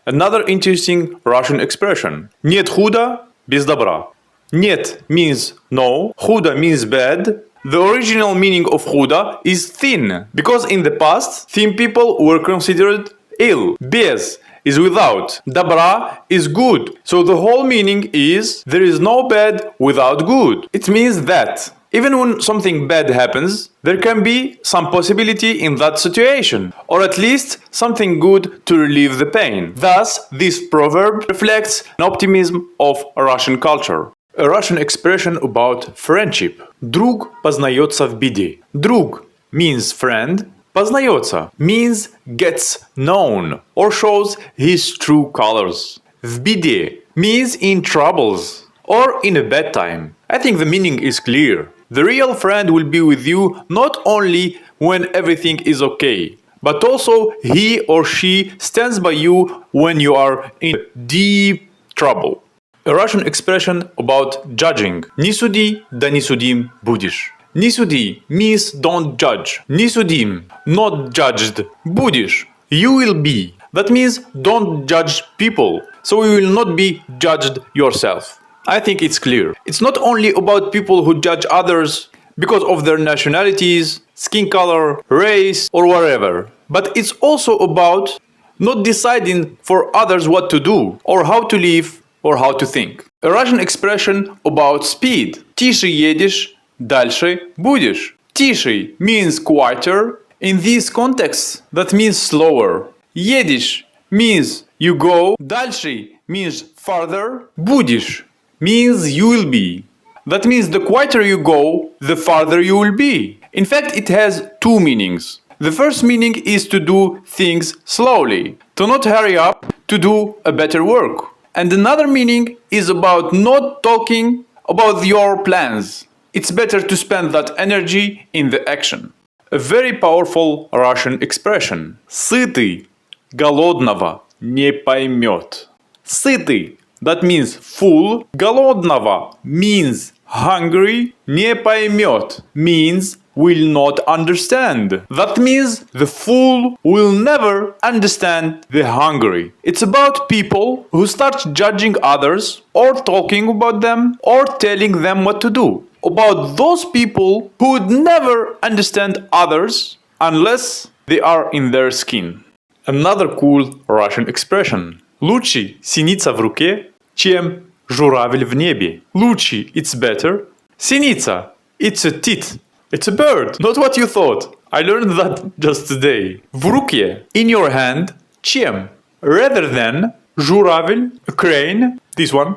Another interesting Russian expression. Нет худа без добра. Нет means no, худо means bad. The original meaning of худо is thin, because in the past, thin people were considered ill. Без is without. Добра is good. So the whole meaning is there is no bad without good. It means that even when something bad happens, there can be some possibility in that situation, or at least something good to relieve the pain. Thus, this proverb reflects an optimism of Russian culture. A Russian expression about friendship. Друг познается в беде. Друг means friend. Познается means gets known or shows his true colors. В беде means in troubles or in a bad time. I think the meaning is clear. The real friend will be with you not only when everything is okay, but also he or she stands by you when you are in deep trouble. A Russian expression about judging. Не суди, да не судим будешь. Не суди means don't judge. Не судим, not judged. Будешь, you will be. That means don't judge people, so you will not be judged yourself. I think it's clear. It's not only about people who judge others because of their nationalities, skin color, race, or whatever. But it's also about not deciding for others what to do, or how to live, or how to think. A Russian expression about speed. Тише едешь, дальше будешь. Тише means quieter. In these contexts, that means slower. Едешь means you go. Дальше means farther. Будешь means you will be. That means the quieter you go, the farther you will be. In fact, it has two meanings. The first meaning is to do things slowly, to not hurry up, to do a better work. And another meaning is about not talking about your plans. It's better to spend that energy in the action. A very powerful Russian expression. Сытый голодного не поймет. Сытый, that means full. Голодного means hungry. Не поймет means will not understand. That means the fool will never understand the hungry. It's about people who start judging others, or talking about them, or telling them what to do. About those people who would never understand others unless they are in their skin. Another cool Russian expression. Лучше синица в руке, чем журавль в небе. Лучше, it's better. Синица, it's a tit. It's a bird, not what you thought. I learned that just today. В руке, in your hand, чем, rather than, журавль, a crane, this one.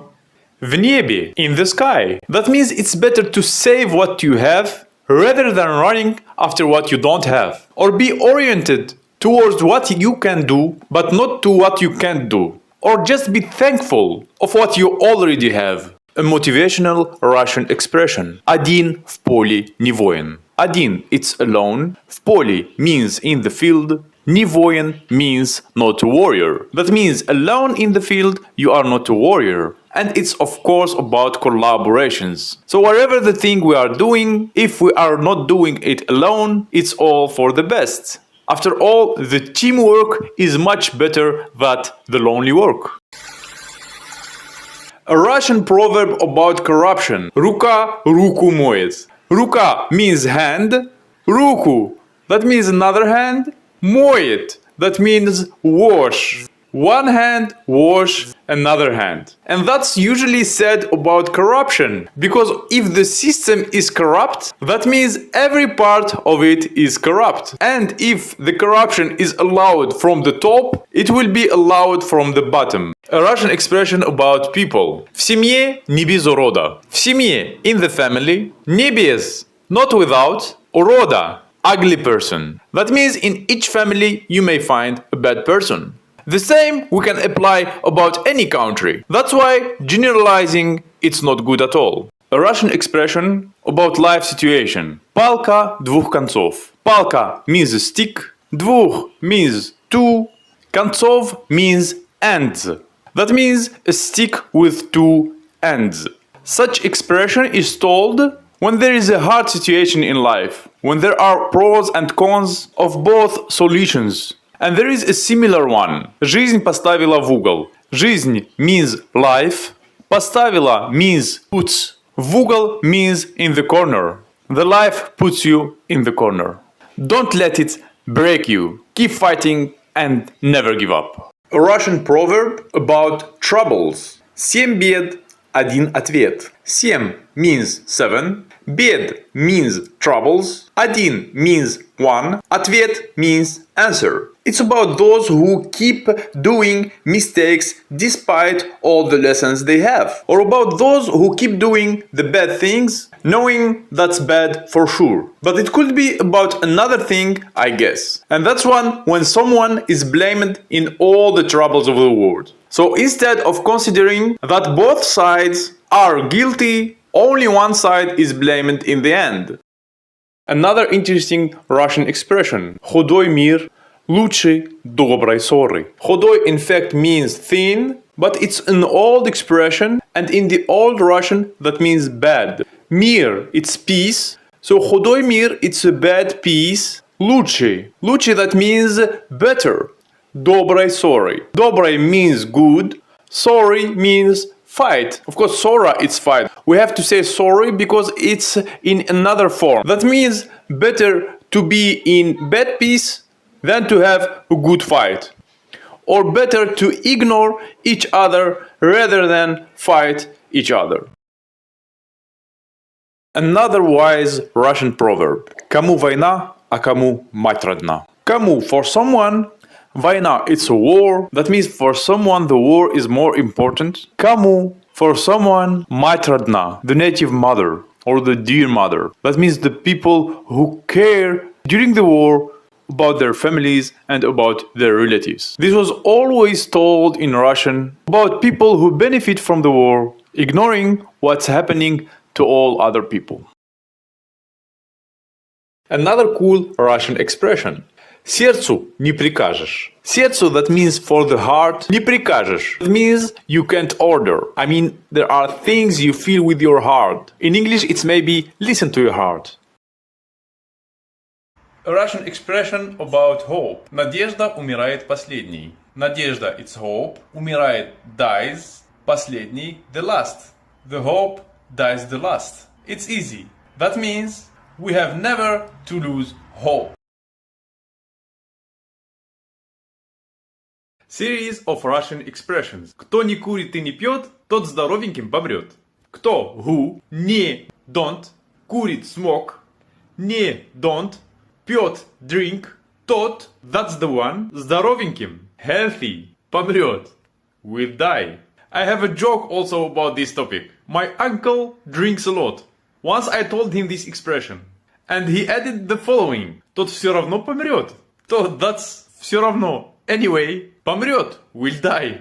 В небе, in the sky. That means it's better to save what you have rather than running after what you don't have. Or be oriented towards what you can do, but not to what you can't do. Or just be thankful of what you already have. A motivational Russian expression. Adin в поле не воин. Adin, it's alone. В поле means in the field. Не воин means not a warrior. That means alone in the field, you are not a warrior. And it's of course about collaborations. So whatever the thing we are doing, if we are not doing it alone, it's all for the best. After all, the teamwork is much better than the lonely work. A Russian proverb about corruption. Ruka руку моет. Ruka means hand. Ruku, that means another hand. Моет, that means wash. One hand, wash another hand. And that's usually said about corruption. Because if the system is corrupt, that means every part of it is corrupt. And if the corruption is allowed from the top, it will be allowed from the bottom. A Russian expression about people. В семье не без урода. В семье, in the family. Не без, not without. Урода, ugly person. That means in each family you may find a bad person. The same we can apply about any country. That's why generalizing it's not good at all. A Russian expression about life situation. Палка двух концов. Палка means a stick. Двух means two. Концов means ends. That means a stick with two ends. Such expression is told when there is a hard situation in life, when there are pros and cons of both solutions. And there is a similar one. Жизнь поставила в угол. Жизнь means life. Поставила means puts. В угол means in the corner. The life puts you in the corner. Don't let it break you. Keep fighting and never give up. A Russian proverb about troubles. 7 бед, 1 ответ. 7 means 7. Бед means troubles. 1 means 1. Ответ means answer. It's about those who keep doing mistakes despite all the lessons they have. Or about those who keep doing the bad things knowing that's bad for sure. But it could be about another thing, I guess. And that's one when someone is blamed in all the troubles of the world. So instead of considering that both sides are guilty, only one side is blamed in the end. Another interesting Russian expression. Худой мир лучше доброй ссоры. Худой in fact means thin, but it's an old expression, and in the old Russian that means bad. Мир, it's peace, so худой мир, it's a bad peace. Лучше, лучше that means better. Доброй ссоры. Доброй means good, sorry means fight. Of course, ссора it's fight. We have to say sorry because it's in another form. That means better to be in bad peace than to have a good fight. Or better to ignore each other rather than fight each other. Another wise Russian proverb. Кому война, а кому мать родна. Кому for someone. Война, it's a war. That means for someone the war is more important. Кому, for someone, мать родна, the native mother or the dear mother. That means the people who care during the war about their families and about their relatives. This was always told in Russian about people who benefit from the war, ignoring what's happening to all other people. Another cool Russian expression. Сердцу не прикажешь. Сердцу, that means for the heart, не прикажешь. It means you can't order. I mean, there are things you feel with your heart. In English, it's maybe listen to your heart. A Russian expression about hope. Надежда умирает последней. Надежда, it's hope. Умирает, dies. Последний, the last. The hope dies the last. It's easy. That means we have never to lose hope. Series of Russian expressions. Кто не курит и не пьет, тот здоровеньким помрет. Кто, who, не, don't, курит, smoke, не, don't, пьет, drink, тот, that's the one, здоровеньким, healthy, помрет, will die. I have a joke also about this topic. My uncle drinks a lot. Once I told him this expression, and he added the following. Тот все равно помрет. Тот, that's все равно. Anyway, помрет, will die.